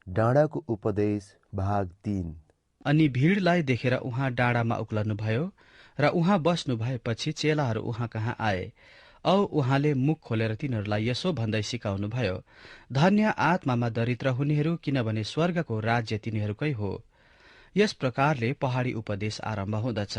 डाँडाको उपदेश भाग 3। अनि भीड़लाई देखेर उहाँ डाँडामा उक्लनुभयो र उहाँ बस्नु भएपछि चेलाहरू उहाँ कहाँ आए औ उहाँले मुख खोलेर तिनीहरूलाई यसो भन्दै सिकाउनुभयो, धन्य आत्मामा दरिद्र हुनेहरू, किनभने स्वर्गको राज्य तिनीहरूकै हो। यस प्रकारले पहाडी उपदेश आरम्भ हुँदछ।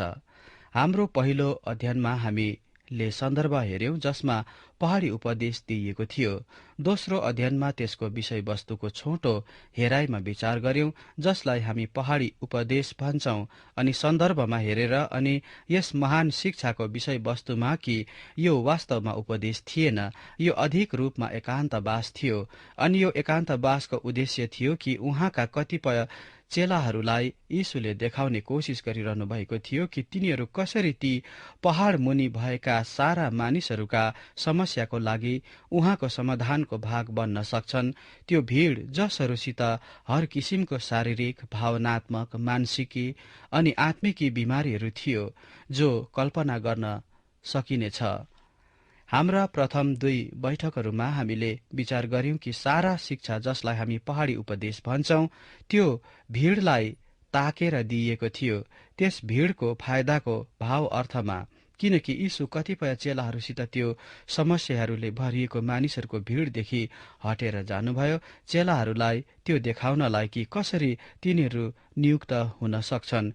हाम्रो पहिलो अध्ययनमा हामीले सन्दर्भ हेर्यौं जसमा पहाडी उपदेश दिइएको थियो। दोस्रो अध्ययनमा त्यसको विषयवस्तुको छोटो हेराइमा विचार गर्यौं, जसलाई हामी पहाडी उपदेश भन्छौं, अनि सन्दर्भमा हेरेर अनि यस महान शिक्षाको विषयवस्तुमा कि यो वास्तवमा उपदेश थिएन, यो अधिक रूपमा एकान्तवास थियो। अनि यो एकान्तवासको उद्देश्य थियो कि उहाँका कतिपय चेलाहरूलाई यीशुले देखाउने कोशिश गरिरहनु भएको थियो कि तिनीहरू कसरी ती पहाड़ मुनि भएका सारा मानिसहरूका समस्याको लागि उहाँको समाधानको भाग बन्न सक्छन्। त्यो भीड़ जसहरूसित हर किसिमको शारीरिक, भावनात्मक, मानसिकी अनि आत्मिकी बिमारीहरू थियो, जो कल्पना गर्न सकिनेछ। हाम्रा प्रथम 2 बैठकहरूमा हामीले विचार गर्यौं कि सारा शिक्षा जसलाई हामी पहाडी उपदेश भन्छौं, त्यो भीड़लाई ताकेर दिइएको थियो, त्यस भीड़को फाइदाको भाव अर्थमा, किनकि यीशु कतिपय चेलाहरूसित त्यो समस्याहरूले भरिएको मानिसहरूको भीड़देखि हटेर जानुभयो, चेलाहरूलाई त्यो देखाउनलाई कि कसरी तिनीहरू नियुक्त हुन सक्छन्,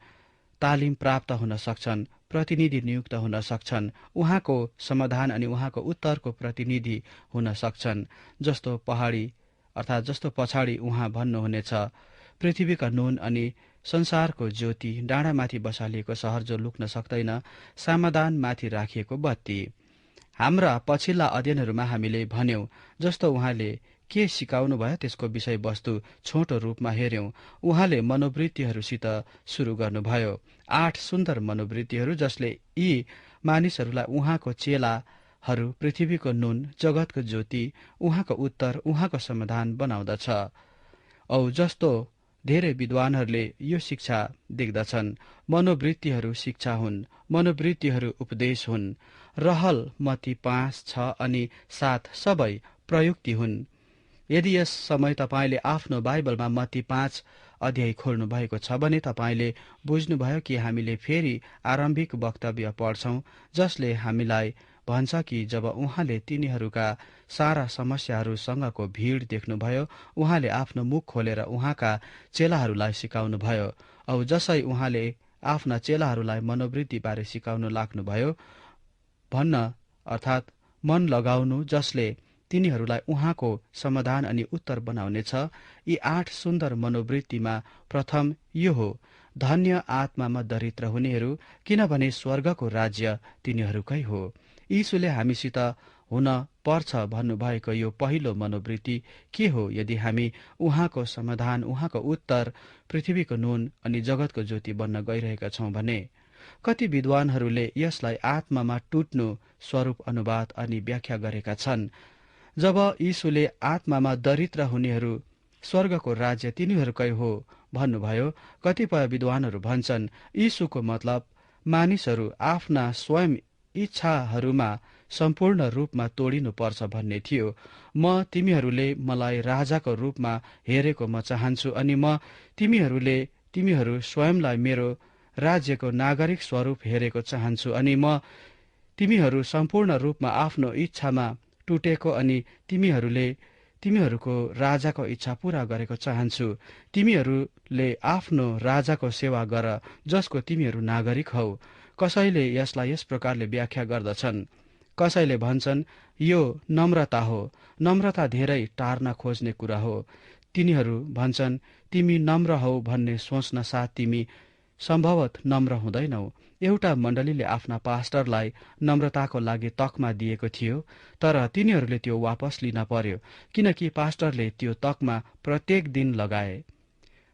तालिम प्राप्त हुन सक्छन्, प्रतिनिधि नियुक्त हुन सक्छन्, उहाँको समाधान अनि उहाँको उत्तरको प्रतिनिधि हुन सक्छन्। जस्तो पछाडि उहाँ भन्नुहुनेछ, पृथ्वीका नुन अनि संसारको ज्योति, डाँडामाथि बसालिएको शहर जो लुक्न सक्दैन, समाधानमाथि राखिएको बत्ती। हाम्रा पछिल्ला अध्ययनहरूमा हामीले भन्यौं जस्तो उहाँले के सिकाउनु भयो त्यसको विषयवस्तु छोटो रूपमा हेर्यौं। उहाँले मनोवृत्तिहरूसित शुरू गर्नुभयो, 8 सुन्दर मनोवृत्तिहरू जसले यी मानिसहरूलाई उहाँको चेलाहरू, पृथ्वीको नुन, जगतको ज्योति, उहाँको उत्तर, उहाँको समाधान बनाउँदछ। औ जस्तो धेरै विद्वानहरूले यो शिक्षा देख्दछन्, मनोवृत्तिहरू शिक्षा हुन्, मनोवृत्तिहरू उपदेश हुन्। रहल मत्ती 5, 6 अनि 7 सबै प्रयुक्ति हुन्। यदि यस समय तपाईले आफ्नो बाइबलमा मत्ती 5 अध्याय खोल्नु भएको छ भने तपाईले बुझ्नुभयो कि हामीले फेरि आरम्भिक वक्तव्य पढ्छौं, जसले हामीलाई भन्छ कि जब उहाँले तिनीहरूका सारा समस्याहरूसँगको भीड़ देख्नुभयो, उहाँले आफ्नो मुख खोलेर उहाँका चेलाहरूलाई सिकाउनुभयो। औ जसै उहाँले आफ्ना चेलाहरूलाई मनोवृत्तिबारे सिकाउन लाग्नुभयो भन्न, अर्थात् मन लगाउनु, जसले तिनीहरूलाई उहाँको समाधान अनि उत्तर बनाउनेछ। यी 8 सुन्दर मनोवृत्तिमा प्रथम यो हो, धन्य आत्मामा दरिद्र हुनेहरू, किनभने स्वर्गको राज्य तिनीहरूकै हो। यीशुले हामीसित हुन पर्छ भन्नुभएको यो पहिलो मनोवृत्ति के हो? यदि हामी उहाँको समाधान, उहाँको उत्तर, पृथ्वीको नुन अनि जगतको ज्योति बन्न गइरहेका छौं भने कति विद्वानहरूले यसलाई आत्मामा टुट्नु स्वरूप अनुवाद अनि व्याख्या गरेका छन्। जब यीशुले आत्मामा दरिद्र हुनेहरू स्वर्गको राज्य तिनीहरूकै हो भन्नुभयो, कतिपय विद्वानहरू भन्छन् यीशुको मतलब मानिसहरू आफ्ना स्वयं इच्छाहरूमा सम्पूर्ण रूपमा तोडिनु पर्छ भन्ने थियो। म तिमीहरूले मलाई राजाको रूपमा हेरेको म चाहन्छु, अनि म तिमीहरू स्वयंलाई मेरो राज्यको नागरिक स्वरूप हेरेको चाहन्छु, अनि म तिमीहरू सम्पूर्ण रूपमा आफ्नो इच्छामा टुटेको अनि तिमीहरूको राजाको इच्छा पूरा गरेको चाहन्छु। तिमीहरूले आफ्नो राजाको सेवा गर जसको तिमीहरू नागरिक हौ। कसैले यसलाई यस प्रकारले व्याख्या गर्दछन्, कसैले भन्छन् यो नम्रता हो। नम्रता धेरै टार्न खोज्ने कुरा हो। तिनीहरू भन्छन् तिमी नम्र हौ भन्ने सोच्न साथ तिमी सम्भवत नम्र हुँदैनौ। एउटा मण्डलीले आफ्ना पास्टरलाई नम्रताको लागि तकमा दिएको थियो, तर तिनीहरूले त्यो वापस लिन पर्यो, किनकि पास्टरले त्यो तकमा प्रत्येक दिन लगाए।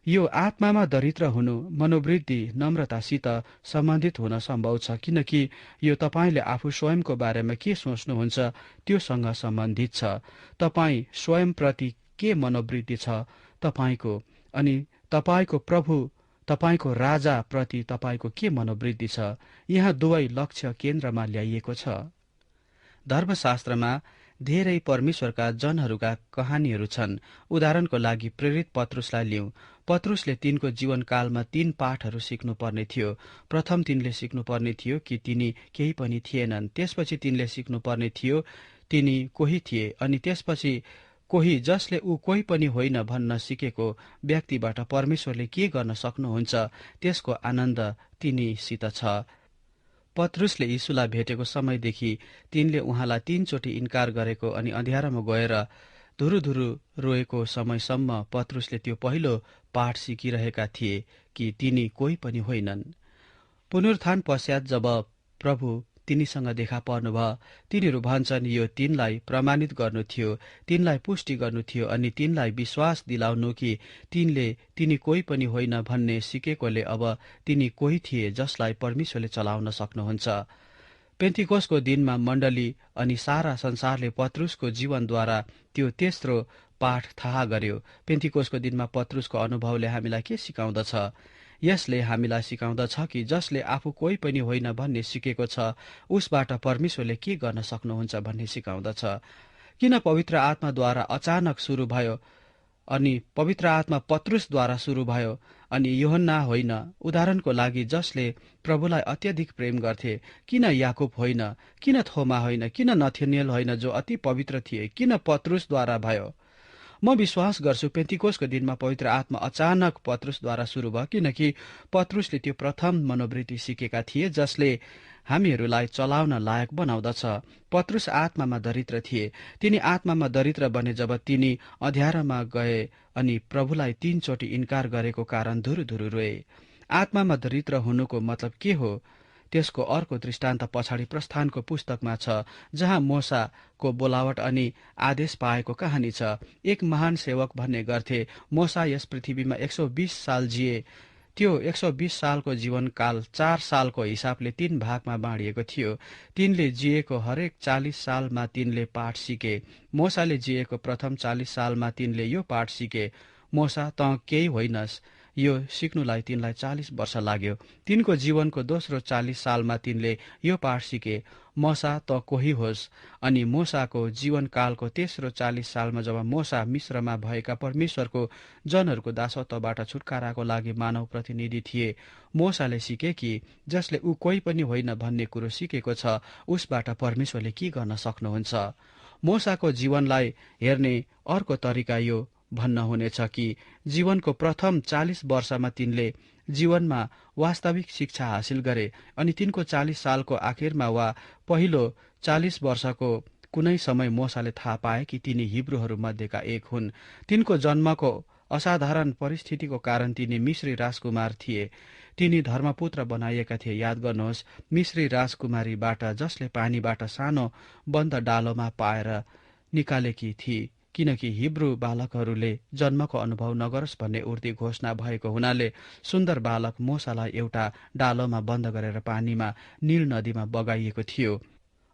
यो आत्मामा दरिद्र हुनु मनोवृत्ति नम्रतासित सम्बन्धित हुन सम्भव छ, किनकि यो तपाईले आफू स्वयंको बारेमा के सोच्नुहुन्छ त्योसँग सम्बन्धित छ। तपाईँ स्वयंप्रति के मनोवृत्ति छ तपाईको, अनि तपाईको प्रभु, तपाईको राजा प्रति तपाईको के मनोवृत्ति छ। यहाँ दुवै लक्ष्य केन्द्रमा ल्याइएको छ। धर्मशास्त्रमा धेरै परमेश्वरका जनहरूका कहानीहरू छन्। उदाहरणको लागि प्रेरित पत्रुसलाई लिउँ। पत्रुसले तिनको जीवनकालमा 3 पाठहरू सिक्नुपर्ने थियो। प्रथम तिनले सिक्नुपर्ने थियो कि तिनी केही पनि थिएनन्। त्यसपछि तिनले सिक्नुपर्ने थियो तिनी कोही थिए, अनि त्यसपछि कोही जसले ऊ कोही पनि होइन भन्न सिकेको व्यक्तिबाट परमेश्वरले के गर्न सक्नुहुन्छ त्यसको आनन्द तिनीसित छ। पत्रुसले यीशुलाई भेटेको समयदेखि तिनले उहाँलाई 3 चोटि इन्कार गरेको अनि अँध्यारोमा गएर धुरुधुरु रोएको समयसम्म पत्रुसले त्यो पहिलो पाठ सिकिरहेका थिए कि तिनी कोही पनि होइनन्। पुनरुत्थान पश्चात जब प्रभु तिनीसँग देखा पर्नुभयो, तिनीहरू भन्छन् यो तिनलाई प्रमाणित गर्नु थियो, तिनलाई पुष्टि गर्नु थियो अनि तिनलाई विश्वास दिलाउनु कि तिनी कोही पनि होइन भन्ने सिकेकोले अब तिनी कोही थिए जसलाई परमेश्वरले चलाउन सक्नुहुन्छ। पेन्तिकोसको दिनमा मण्डली अनि सारा संसारले पत्रुसको जीवनद्वारा त्यो तेस्रो पाठ थाहा गर्यो। पेन्तिकोसको दिनमा पत्रुसको अनुभवले हामीलाई के सिकाउँदछ? यसले हामीलाई सिकाउँदछ कि जसले आफू कोही पनि होइन भन्ने सिकेको छ उसबाट परमेश्वरले के गर्न सक्नुहुन्छ भन्ने सिकाउँदछ। किन पवित्र आत्माद्वारा अचानक सुरु भयो अनि पवित्र आत्मा पत्रुसद्वारा सुरु भयो अनि यूहन्ना होइन? उदाहरणको लागि जसले प्रभुलाई अत्यधिक प्रेम गर्थे, किन याकूब होइन? किन थोमा होइन? किन नथानिएल होइन जो अति पवित्र थिए? किन पत्रुसद्वारा भयो? म विश्वास गर्छु पेन्तिकोसको दिनमा पवित्र आत्मा अचानक पत्रुसद्वारा सुरु भयो, किनकि पत्रुसले त्यो प्रथम मनोवृत्ति सिकेका थिए जसले हामीहरूलाई चलाउन लायक बनाउँदछ। पत्रुस आत्मामा दरिद्र थिए। तिनी आत्मामा दरिद्र बने जब तिनी अँध्यारोमा गए अनि प्रभुलाई 3 चोटि इन्कार गरेको कारण धुरुधुरु रोए। आत्मामा दरिद्र हुनुको मतलब के हो? त्यसको अर्को दृष्टान्त पछाडि प्रस्थानको पुस्तकमा छ, जहाँ मोसाको बोलावट अनि आदेश पाएको कहानी छ। एक महान सेवक भन्ने गर्थे मोसा यस पृथ्वीमा 120 साल जिए। त्यो 120 सालको जीवनकाल 4 सालको हिसाबले 3 भागमा बाँडिएको थियो। तिनले जिएको हरेक 40 सालमा तिनले पाठ सिके। मोसाले जिएको प्रथम 40 सालमा तिनले यो पाठ सिके, मोसा त केही होइनस्। यो सिक्नुलाई तिनलाई 40 वर्ष लाग्यो। तिनको जीवनको दोस्रो 40 सालमा तिनले यो पाठ सिके, मोसा त कोही होस्। अनि मोसाको जीवनकालको तेस्रो 40 सालमा जब मोसा मिश्रमा भएका परमेश्वरको जनहरूको दासत्वबाट छुटकाराको लागि मानव प्रतिनिधि थिए, मोसाले सिके कि जसले ऊ कोही पनि होइन भन्ने कुरो सिकेको छ उसबाट परमेश्वरले के गर्न सक्नुहुन्छ। मोसाको जीवनलाई हेर्ने अर्को तरिका यो भन्न हुनेछ कि जीवनको प्रथम 40 वर्षमा तिनले जीवनमा वास्तविक शिक्षा हासिल गरे अनि तिनको 40 सालको आखिरमा वा पहिलो 40 वर्षको कुनै समय मोसाले थाहा पाए कि तिनी हिब्रूहरू मध्येका एक हुन्। तिनको जन्मको असाधारण परिस्थितिको कारण तिनी मिश्री राजकुमार थिए। तिनी धर्मपुत्र बनाइएका थिए। याद गर्नुहोस्, मिश्री राजकुमारीबाट जसले पानीबाट सानो बन्द डालोमा पाएर निकालेकी थिए, किनकि हिब्रू बालकहरूले जन्मको अनुभव नगरोस् भन्ने उर्दी घोषणा भएको हुनाले सुन्दर बालक मोसालाई एउटा डालोमा बन्द गरेर पानीमा नील नदीमा बगाइएको थियो।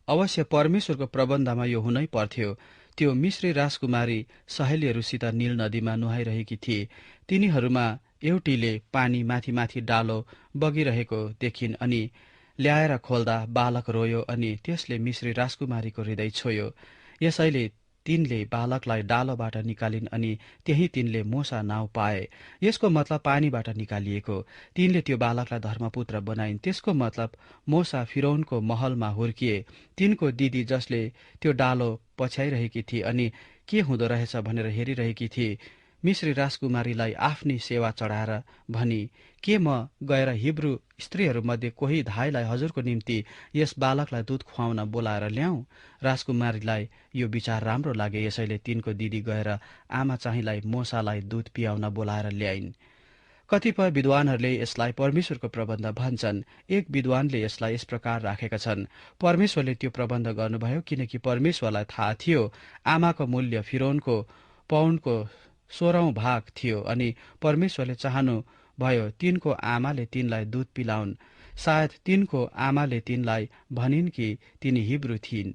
अवश्य परमेश्वरको प्रबन्धमा यो हुनै पर्थ्यो। त्यो मिश्री राजकुमारी सहेलीहरूसित नील नदीमा नुहाइरहेकी थिए। तिनीहरूमा एउटीले पानी माथि माथि डालो बगिरहेको देखिन् अनि ल्याएर खोल्दा बालक रोयो अनि त्यसले मिश्री राजकुमारीको हृदय छोयो। यसैले तिनले बालकलाई डालोबाट निकालिन् अनि त्यही तिनले मोसा नाउँ पाए। यसको मतलब पानीबाट निकालिएको। तिनले त्यो बालकलाई धर्मपुत्र बनाइन्। त्यसको मतलब मोसा फिरौनको महलमा हुर्किए। तिनको दिदी जसले त्यो डालो पछ्याइरहेकी थिए अनि के हुँदो रहेछ भनेर हेरिरहेकी थिए, मिश्री राजकुमारीलाई आफ्नी सेवा चढाएर भनी, के म गएर हिब्रू स्त्रीहरूमध्ये कोही धाइलाई हजुरको निम्ति यस बालकलाई दूध खुवाउन बोलाएर ल्याऊ? राजकुमारीलाई यो विचार राम्रो लागे। यसैले तिनको दिदी गएर आमा चाहिँलाई मोसालाई दूध पियाउन बोलाएर ल्याइन्। कतिपय विद्वानहरूले यसलाई परमेश्वरको प्रबन्ध भन्छन्। एक विद्वानले यसलाई यस प्रकार राखेका छन्, परमेश्वरले त्यो प्रबन्ध गर्नुभयो किनकि परमेश्वरलाई थाहा थियो आमाको मूल्य फिरौनको पाउन्डको 16औं भाग थियो अनि परमेश्वरले चाहनु भयो तिनको आमाले तिनलाई दूध पिलाउन्। सायद तिनको आमाले तिनलाई भनिन् कि तिनी हिब्रू थिइन्।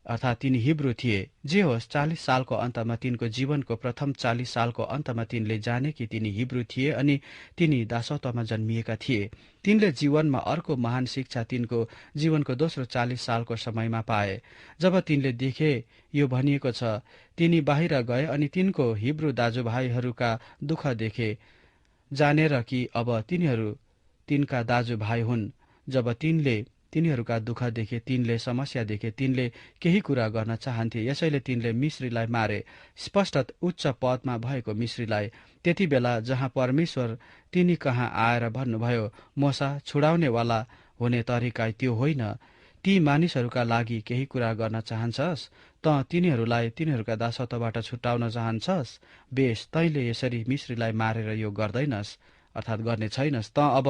अर्थात् तिनी हिब्रू थिए। जे होस्, 40 सालको अन्तमा तिनको जीवनको प्रथम 40 सालको अन्तमा तिनले जाने कि तिनी हिब्रू थिए अनि तिनी दासत्वमा जन्मिएका थिए। तिनले जीवनमा अर्को महान शिक्षा तिनको जीवनको दोस्रो 40 सालको समयमा पाए, जब तिनले देखे यो भनिएको छ, तिनी बाहिर गए अनि तिनको हिब्रू दाजुभाइहरूका दुःख देखे, जानेर कि अब तिनीहरू तिनका दाजुभाइ हुन्। जब तिनले तिनीहरूका दुःख देखे, तिनले समस्या देखे, तिनले केही कुरा गर्न चाहन्थे, यसैले तिनले मिश्रीलाई मारे, स्पष्ट उच्च पदमा भएको मिश्रीलाई। त्यति बेला जहाँ परमेश्वर तिनी कहाँ आएर भन्नुभयो, मोसा, छुडाउनेवाला हुने तरिका त्यो होइन। ती मानिसहरूका लागि केही कुरा गर्न चाहन्छस् त तिनीहरूलाई तिनीहरूका दासत्वबाट छुटाउन चाहन्छस्। बेस, तैँले यसरी मिश्रीलाई मारेर यो गर्दैनस्, अर्थात् गर्ने छैनस्, त अब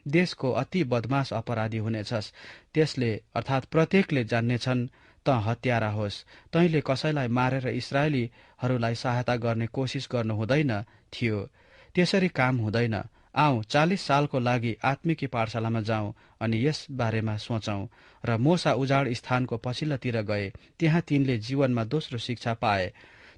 देशको अति बदमाश अपराधी हुनेछस्। त्यसले अर्थात् प्रत्येकले जान्नेछन् त हत्यारा होस्। तैँले कसैलाई मारेर इस्राएलीहरूलाई सहायता गर्ने कोसिस गर्नु हुँदैन थियो। त्यसरी काम हुँदैन। आऊ, 40 सालको लागि आत्मिकी पाठशालामा जाउँ अनि यस बारेमा सोचौं। र मोसा उजाड स्थानको पछिल्लोतिर गए। त्यहाँ तिनले जीवनमा दोस्रो शिक्षा पाए।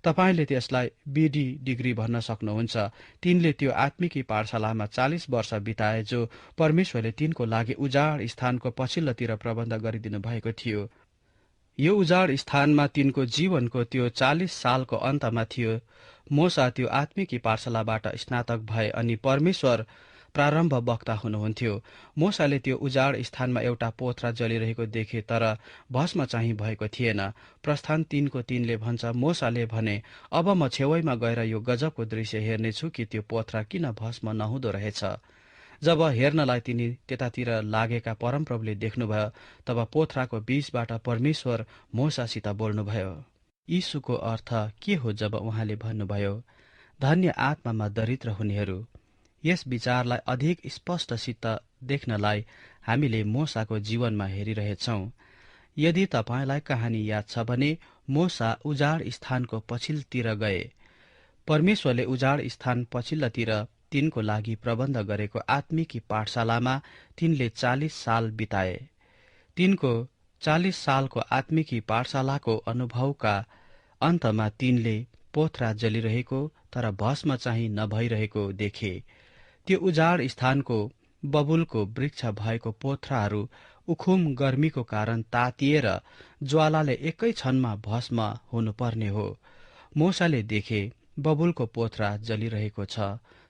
तपाईले त्यसलाई बीडी डिग्री भन्न सक्नुहुन्छ। तिनले त्यो आत्मिकी पाठशालामा 40 वर्ष बिताए, जो परमेश्वरले तिनको लागि उजाड स्थानको पछिल्लोतिर प्रबन्ध गरिदिनु भएको थियो। यो उजाड स्थानमा तिनको जीवनको त्यो 40 सालको अन्तमा थियो। मोसा त्यो आत्मिकी पाठशालाबाट स्नातक भए अनि परमेश्वर प्रारम्भ वक्ता हुनुहुन्थ्यो। मोसाले त्यो उजाड स्थानमा एउटा पोथ्रा जलिरहेको देखे, तर भस्म चाहिँ भएको थिएन। प्रस्थान 3:3ले भन्छ, मोसाले भने, अब म छेउैमा गएर यो गजबको दृश्य हेर्नेछु कि त्यो पोथ्रा किन भस्म नहुँदो रहेछ। जब हेर्नलाई तिनी त्यतातिर लागेका परमप्रभुले देख्नुभयो, तब पोथ्राको बीचबाट परमेश्वर मोसासित बोल्नुभयो। यीशुको अर्थ के हो जब उहाँले भन्नुभयो, धन्य आत्मामा दरिद्र हुनेहरू। यस विचारलाई अधिक स्पष्टसित देख्नलाई हामीले मोसाको जीवनमा हेरिरहेछौं। यदि तपाईलाई कहानी याद छ भने मोसा उजाड स्थानको पछिल्लोतिर गए। परमेश्वरले उजाड स्थान पछिल्लोतिर तिनको लागि प्रबन्ध गरेको आत्मिकी पाठशालामा तिनले 40 साल बिताए। तिनको 40 सालको आत्मिकी पाठशालाको अनुभवका अन्तमा तिनले पोथ्रा जलिरहेको तर भस्म चाहिँ नभइरहेको देखे। त्यो उजाड स्थानको बबुलको वृक्ष भएको पोथ्राहरू उखुम गर्मीको कारण तातिएर ज्वालाले एकै क्षणमा भस्म हुनुपर्ने हो। मोसाले देखे बबुलको पोथ्रा जलिरहेको छ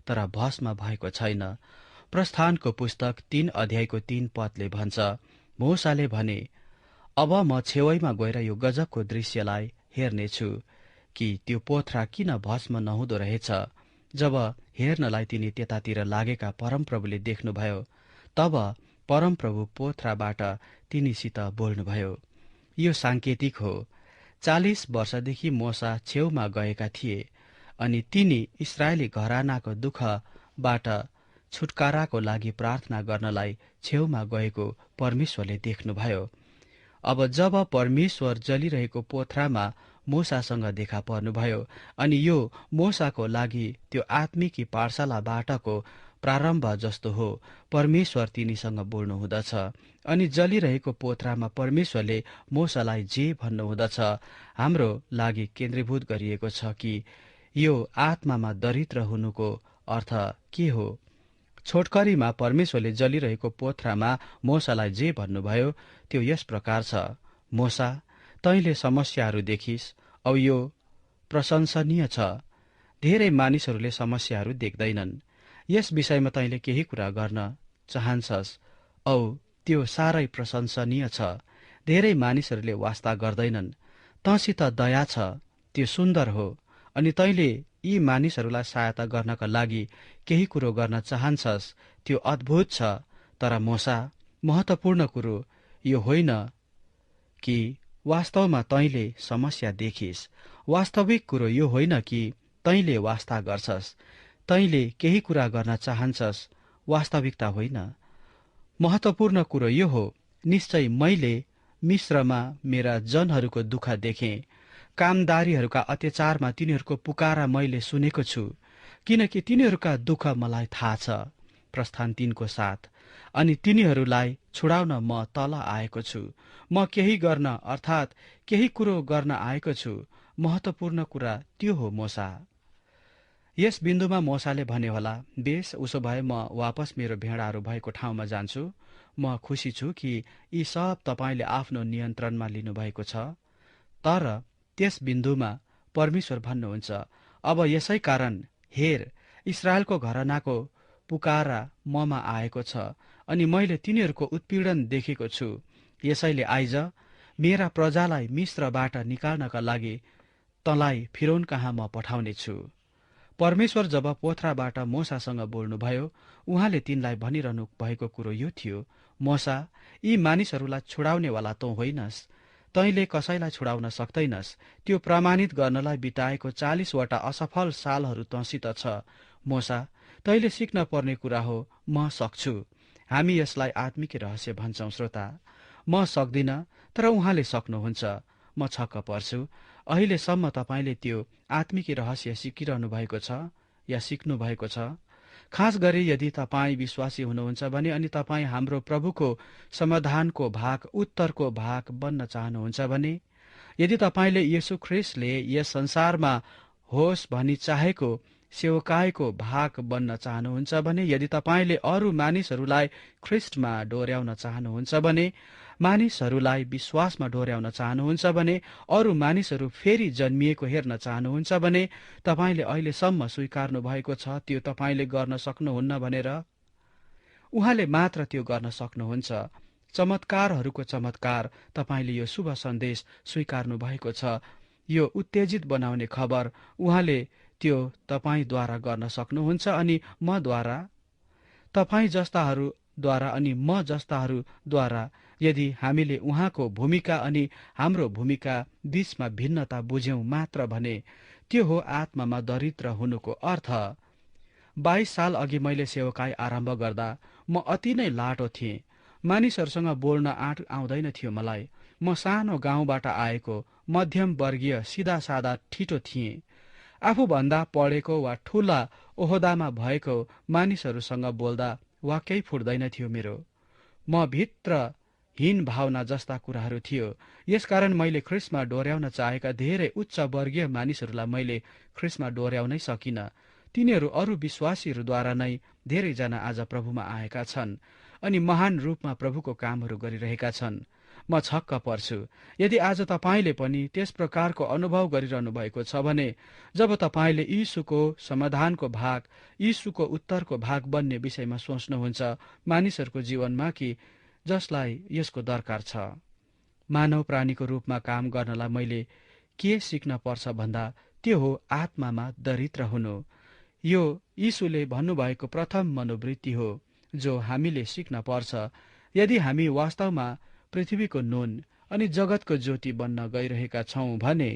तर भस्म भएको छैन। प्रस्थानको पुस्तक 3 अध्यायको 3 पदले भन्छ, मोसाले भने, अब म छेउैमा गएर यो गजबको दृश्यलाई हेर्नेछु कि त्यो पोथ्रा किन भस्म नहुँदो रहेछ। जब हेर्नलाई तिनी त्यतातिर लागेका परमप्रभुले देख्नुभयो, तब परमप्रभु पोथ्राबाट तिनीसित बोल्नुभयो। यो सांकेतिक हो। 40 वर्षदेखि मोसा छेउमा गएका थिए अनि तिनी इस्राएली घरानाको दुःखबाट छुटकाराको लागि प्रार्थना गर्नलाई छेउमा गएको परमेश्वरले देख्नुभयो। अब जब परमेश्वर जलिरहेको पोथ्रामा मोसासँग देखा पर्नुभयो अनि यो मोसाको लागि त्यो आत्मिकी पाठशालाबाटको प्रारम्भ जस्तो हो। परमेश्वर तिनीसँग बोल्नुहुँदछ अनि जलिरहेको पोथ्रामा परमेश्वरले मोसालाई जे भन्नुहुँदछ हाम्रो लागि केन्द्रीभूत गरिएको छ कि यो आत्मामा दरिद्र हुनुको अर्थ के हो। छोटकरीमा परमेश्वरले जलिरहेको पोथ्रामा मोसालाई जे भन्नुभयो त्यो यस प्रकार छ, मोसा, तैँले समस्याहरू देखिस् औ यो प्रशंसनीय छ। धेरै मानिसहरूले समस्याहरू देख्दैनन्। यस विषयमा तैँले केही कुरा गर्न चाहन्छस् औ त्यो साह्रै प्रशंसनीय छ। धेरै मानिसहरूले वास्ता गर्दैनन्। तँसित दया छ, त्यो सुन्दर हो अनि तैँले यी मानिसहरूलाई सहायता गर्नका लागि केही कुरो गर्न चाहन्छस्, त्यो अद्भुत छ। तर मोसा, महत्वपूर्ण कुरो यो होइन कि वास्तवमा तैँले समस्या देखिस्। वास्तविक कुरो यो होइन कि तैँले वास्ता गर्छस्, तैँले केही कुरा गर्न चाहन्छस्, वास्तविकता होइन। महत्वपूर्ण कुरो यो हो, निश्चय मैले मिस्रमा मेरा जनहरूको दुःख देखेँ। कामदारीहरूका अत्याचारमा तिनीहरूको पुकारा मैले सुनेको छु, किनकि तिनीहरूका दुःख मलाई थाहा छ। प्रस्थान 3:7। अनि तिनीहरूलाई छुडाउन म तल आएको छु। म केही गर्न अर्थात् केही कुरो गर्न आएको छु। महत्वपूर्ण कुरा त्यो हो मोसा। यस बिन्दुमा मोसाले भने होला, बेस, उसो भए म वापस मेरो भेडाहरू भएको ठाउँमा जान्छु। म खुसी छु कि यी सब तपाईँले आफ्नो नियन्त्रणमा लिनुभएको छ। तर त्यस बिन्दुमा परमेश्वर भन्नुहुन्छ, अब यसै कारण हेर, इस्राएलको घरानाको पुकारा ममा आएको छ अनि मैले तिनीहरूको उत्पीडन देखेको छु। यसैले आइज, मेरा प्रजालाई मिस्रबाट निकाल्नका लागि तँलाई फिरौन कहाँ म पठाउने छु। परमेश्वर जब पोथ्राबाट मोसासँग बोल्नुभयो, उहाँले तिनलाई भनिरहनु भएको कुरो यो थियो, मोसा, यी मानिसहरूलाई छुडाउनेवाला तँ होइनस्। तैँले कसैलाई छुडाउन सक्दैनस्। त्यो प्रमाणित गर्नलाई बिताएको 40 वटा असफल सालहरू तँसित छ। मोसा, तैँले सिक्न पर्ने कुरा हो, म सक्छु। हामी यसलाई आत्मिक रहस्य भन्छौं। श्रोता, म सक्दिन, तर उहाँले सक्नुहुन्छ। म छक्क पर्छु। अहिलेसम्म तपाईँले त्यो आत्मिक रहस्य सिकिरहनु भएको छ या सिक्नु भएको छ? खास गरी यदि तपाईँ विश्वासी हुनुहुन्छ भने अनि तपाईँ हाम्रो प्रभुको समाधानको भाग, उत्तरको भाग बन्न चाहनुहुन्छ भने, यदि तपाईँले येशू ख्रीष्टले यस संसारमा होस् भनी चाहेको सेवकाईको भाग बन्न चाहनुहुन्छ भने, यदि तपाईँले अरू मानिसहरूलाई ख्रीष्टमा डोर्याउन चाहनुहुन्छ भने, मानिसहरूलाई विश्वासमा डोर्याउन चाहनुहुन्छ भने, अरू मानिसहरू फेरि जन्मिएको हेर्न चाहनुहुन्छ भने, तपाईँले अहिलेसम्म स्वीकार्नु भएको छ त्यो तपाईँले गर्न सक्नुहुन्न भनेर, उहाँले मात्र त्यो गर्न सक्नुहुन्छ। चमत्कारहरूको चमत्कार तपाईँले यो शुभ सन्देश स्वीकार्नु भएको छ। यो उत्तेजित बनाउने खबर उहाँले त्यो तपाईँद्वारा गर्न सक्नुहुन्छ अनि मद्वारा, तपाईँ जस्ताहरूद्वारा अनि म जस्ताहरूद्वारा। यदि हामीले उहाँको भूमिका अनि हाम्रो भूमिका बीचमा भिन्नता बुझ्यौं मात्र भने, त्यो हो आत्मामा दरिद्र हुनुको अर्थ। 22 साल अघि मैले सेवकाई आरम्भ गर्दा म अति नै लाटो थिएँ। मानिसहरूसँग बोल्न आँट आउँदैन थियो मलाई। म सानो गाउँबाट आएको मध्यम वर्गीय सिधा सादा ठिटो थिएँ। आफूभन्दा पढेको वा ठूला ओहदामा भएको मानिसहरूसँग बोल्दा वाक्यै फुट्दैन थियो मेरो। म भित्र हीन भावना जस्ता कुराहरू थियो। यसकारण मैले ख्रीष्टमा डोर्याउन चाहेका धेरै उच्च वर्गीय मानिसहरूलाई मैले ख्रीष्टमा डोर्याउनै सकिन। तिनीहरू अरू विश्वासीहरूद्वारा नै धेरैजना आज प्रभुमा आएका छन् अनि महान रूपमा प्रभुको कामहरू गरिरहेका छन्। म छक्क पर्छु यदि आज तपाईँले पनि त्यस प्रकारको अनुभव गरिरहनु भएको छ भने, जब तपाईँले यीशुको समाधानको भाग, यीशुको उत्तरको भाग बन्ने विषयमा सोच्नुहुन्छ मानिसहरूको जीवनमा कि जसलाई यसको दरकार छ। मानव प्राणीको रूपमा काम गर्नलाई मैले के सिक्न पर्छ भन्दा त्यो हो आत्मामा दरिद्र हुनु। यो यीशुले भन्नुभएको प्रथम मनोवृत्ति हो जो हामीले सिक्न पर्छ यदि हामी वास्तवमा पृथ्वीको नुन अनि जगतको ज्योति बन्न गइरहेका छौं भने।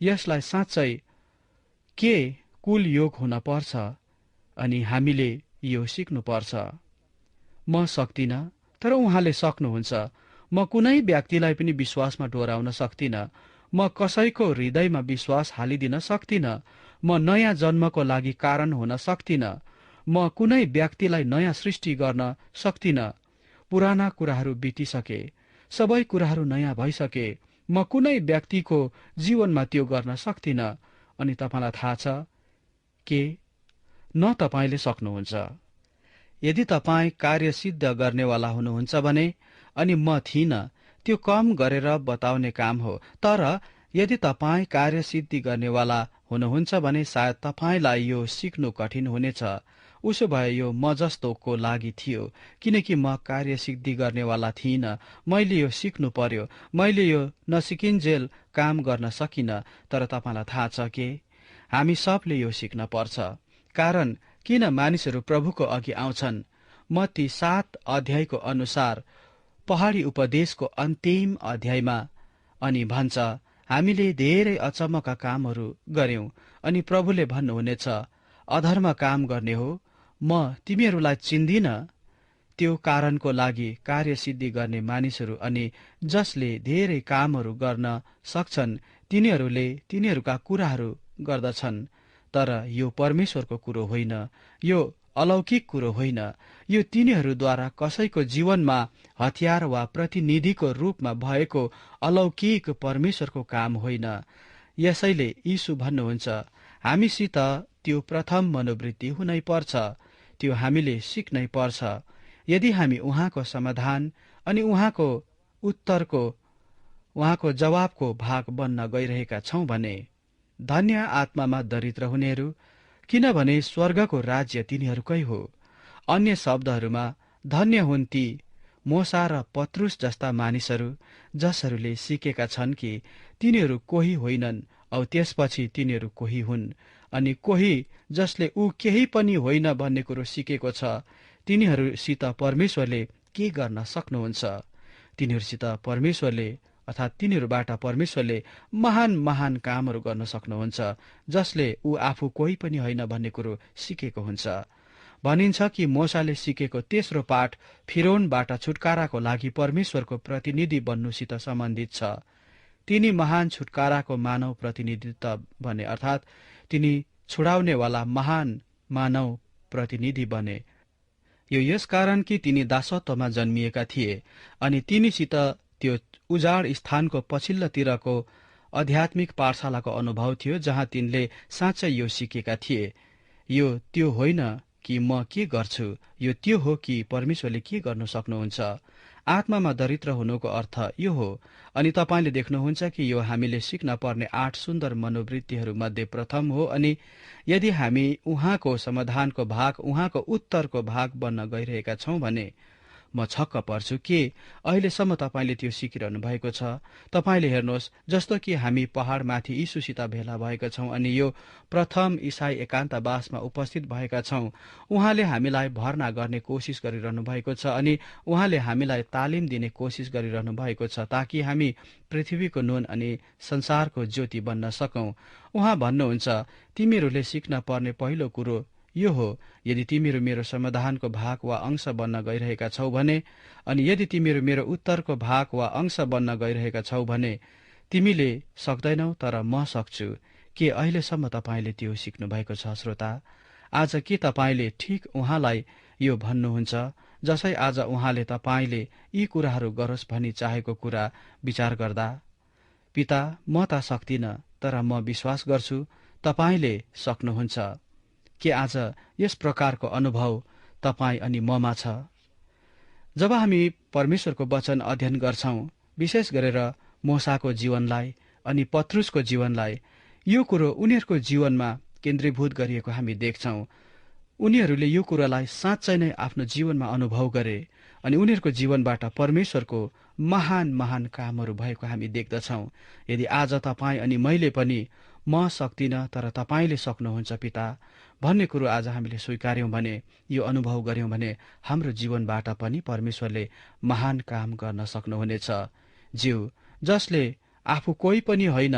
यसलाई साँच्चै के कुल योग हुन पर्छ अनि हामीले यो सिक्नु पर्छ। म सक्दिन, तर उहाँले सक्नुहुन्छ। म कुनै व्यक्तिलाई पनि विश्वासमा डोराउन सक्दिन। म कसैको हृदयमा विश्वास हालिदिन सक्दिन। म नयाँ जन्मको लागि कारण हुन सक्दिन। म कुनै व्यक्तिलाई नयाँ सृष्टि गर्न सक्दिन। पुराना कुराहरू बितिसके, सबै कुराहरू नयाँ भइसके। म कुनै व्यक्तिको जीवनमा त्यो गर्न सक्दिन। अनि तपाईलाई थाहा छ के न तपाईले सक्नुहुन्छ। यदि तपाईँ कार्य सिद्ध गर्नेवाला हुनुहुन्छ भने, अनि म थिइन, त्यो कम गरेर बताउने काम हो। तर यदि तपाईँ कार्य सिद्धि गर्नेवाला हुनुहुन्छ भने सायद तपाईलाई यो सिक्नु कठिन हुनेछ। उसो भए यो म जस्तोको लागि थियो, किनकि म कार्य सिद्धि गर्नेवाला थिइन। मैले यो सिक्नु पर्यो। मैले यो नसिकिन्जेल काम गर्न सकिन। तर तपाईलाई थाहा छ के हामी सबले यो सिक्न पर्छ। कारण किन मानिसहरू प्रभुको अघि आउँछन्? मत्ती 7 अध्यायको अनुसार पहाडी उपदेशको अन्तिम अध्यायमा अनि भन्छ, हामीले धेरै अचम्मका कामहरू गर्यौं अनि प्रभुले भन्नुहुनेछ, अधर्म काम गर्ने हो, म तिमीहरूलाई चिन्दिन। त्यो कारणको लागि कार्य सिद्धि गर्ने मानिसहरू अनि जसले धेरै कामहरू गर्न सक्छन् तिनीहरूले तिनीहरूका कुराहरू गर्दछन्। तर यो परमेश्वरको कुरो होइन। यो अलौकिक कुरो होइन, यो तिनीहरूद्वारा कसैको जीवनमा हतियार वा प्रतिनिधिको रूपमा भएको अलौकिक परमेश्वरको काम होइन। यसैले यीशु भन्नुहुन्छ, हामीसित त्यो प्रथम मनोवृत्ति हुनै पर्छ, त्यो हामीले सिक्नै पर्छ। यदि हामी उहाँको समाधान अनि उहाँको जवाबको भाग बन्न गइरहेका छौं भने धन्य आत्मामा दरिद्र हुनेहरू, किनभने स्वर्गको राज्य तिनीहरूकै हो। अन्य शब्दहरूमा, धन्य हुन् ती मोसा र पत्रुस जस्ता मानिसहरू जसहरूले सिकेका छन् कि तिनीहरू कोही होइनन् औ त्यसपछि तिनीहरू कोही हुन्, अनि कोही जसले ऊ केही पनि होइन भन्ने कुरो सिकेको छ। तिनीहरूसित परमेश्वरले के गर्न सक्नुहुन्छ? तिनीहरूसित परमेश्वरले अर्थात् तिनीहरूबाट परमेश्वरले महान महान कामहरू गर्न सक्नुहुन्छ, जसले ऊ आफू कोही पनि होइन भन्ने कुरो सिकेको हुन्छ। भनिन्छ कि मोसाले सिकेको तेस्रो पाठ फिरौनबाट छुटकाराको लागि परमेश्वरको प्रतिनिधि बन्नुसित सम्बन्धित छ। तिनी महान छुटकाराको मानव प्रतिनिधित्व बने, अर्थात् तिनी छुडाउनेवाला महान मानव प्रतिनिधि बने। यो यसकारण कि तिनी दासत्वमा जन्मिएका थिए अनि तिनीसित त्यो उजाड स्थानको पछिल्लोतिरको आध्यात्मिक पाठशालाको अनुभव थियो, जहाँ तिनले साँच्चै यो सिकेका थिए। यो त्यो होइन कि म के गर्छु, यो त्यो हो कि परमेश्वरले के गर्नु सक्नुहुन्छ। आत्मामा दरिद्र हुनुको अर्थ यो हो। अनि तपाईले देख्नुहुन्छ कि यो हामीले सिक्न पर्ने 8 सुन्दर मनोवृत्तिहरूमध्ये प्रथम हो। अनि यदि हामी उहाँको समाधानको भाग, उहाँको उत्तरको भाग बन्न गइरहेका छौं भने म छक्क पर्छु कि अहिलेसम्म तपाईले त्यो सिकिरहनु भएको छ। तपाईले हेर्नुहोस्, जस्तो कि हामी पहाड़माथि यीशुसित भेला भएका छौं अनि यो प्रथम ईसाई एकान्तवासमा उपस्थित भएका छौं। उहाँले हामीलाई भर्ना गर्ने कोसिस गरिरहनु भएको छ अनि उहाँले हामीलाई तालिम दिने कोसिस गरिरहनु भएको छ, ताकि हामी पृथ्वीको नुन अनि संसारको ज्योति बन्न सकौं। उहाँ भन्नुहुन्छ, तिमीहरूले सिक्न पर्ने पहिलो कुरो यो हो, यदि तिमीहरू मेरो समाधानको भाग वा अंश बन्न गइरहेका छौ भने, अनि यदि तिमीहरू मेरो उत्तरको भाग वा अंश बन्न गइरहेका छौ भने तिमीले सक्दैनौ, तर म सक्छु। के अहिलेसम्म तपाईले त्यो सिक्नु भएको छ श्रोता? आज के तपाईले ठीक उहाँलाई यो भन्नुहुन्छ, जसै आज उहाँले तपाईले यी कुराहरू गरोस् भनी चाहेको कुरा विचार गर्दा? पिता, म त सक्दिन, तर म विश्वास गर्छु तपाईले सक्नुहुन्छ। के आज यस प्रकारको अनुभव तपाई अनि ममा छ? जब हामी परमेश्वरको वचन अध्ययन गर्छौं, विशेष गरेर मोसाको जीवनलाई अनि पत्रुसको जीवनलाई, यो कुरो उनीहरूको जीवनमा केन्द्रीभूत गरिएको हामी देख्छौं। उनीहरूले यो कुरालाई साँच्चै नै आफ्नो जीवनमा अनुभव गरे अनि उनीहरूको जीवनबाट परमेश्वरको महान महान कामहरू भएको हामी देख्दछौं। यदि आज तपाईँ अनि मैले पनि म सक्दिन तर तपाईले सक्नुहुन्छ पिता भन्ने कुरो आज हामीले स्वीकार्यौं भने, यो अनुभव गर्यौं भने हाम्रो जीवनबाट पनि परमेश्वरले महान काम गर्न सक्नुहुनेछ। ज्यू जसले आफू कोही पनि होइन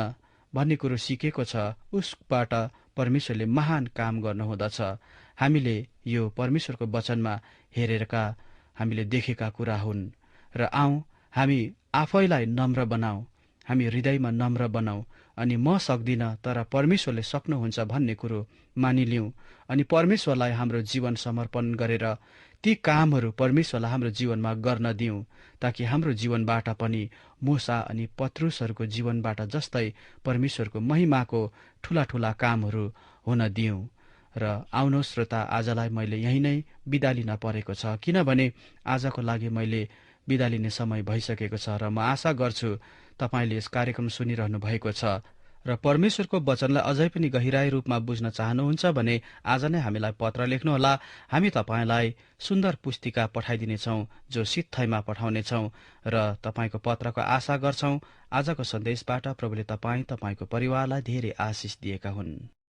भन्ने कुरो सिकेको छ, उसबाट परमेश्वरले महान काम गर्नुहुँदछ। हामीले यो परमेश्वरको वचनमा हेरेका, हामीले देखेका कुरा हुन्। र आऊ हामी आफैलाई नम्र बनाऊ, हामी हृदयमा नम्र बनाऊ अनि म सक्दिन तर परमेश्वरले सक्नुहुन्छ भन्ने कुरो मानिलिउँ अनि परमेश्वरलाई हाम्रो जीवन समर्पण गरेर ती कामहरू परमेश्वरलाई हाम्रो जीवनमा गर्न दिउँ, ताकि हाम्रो जीवनबाट पनि मोसा अनि पत्रुसहरूको जीवनबाट जस्तै परमेश्वरको महिमाको ठूला ठूला कामहरू हुन दिउँ। र आउनुहोस् श्रोता, आजलाई मैले यही नै बिदा लिन परेको छ, किनभने आजको लागि मैले बिदा लिने समय भइसकेको छ। र म आशा गर्छु तपाईले यस कार्यक्रम सुनिरहनु भएको छ र परमेश्वरको वचनलाई अझै पनि गहिराई रूपमा बुझ्न चाहनुहुन्छ भने आज नै हामीलाई पत्र लेख्नुहोला। हामी तपाईलाई सुन्दर पुस्तिका पठाइदिनेछौं, जो सित्थैमा पठाउनेछौं र तपाईको पत्रको आशा गर्छौं। आजको सन्देशबाट प्रभुले तपाईँ, तपाईको परिवारलाई धेरै आशिष दिएका हुन्।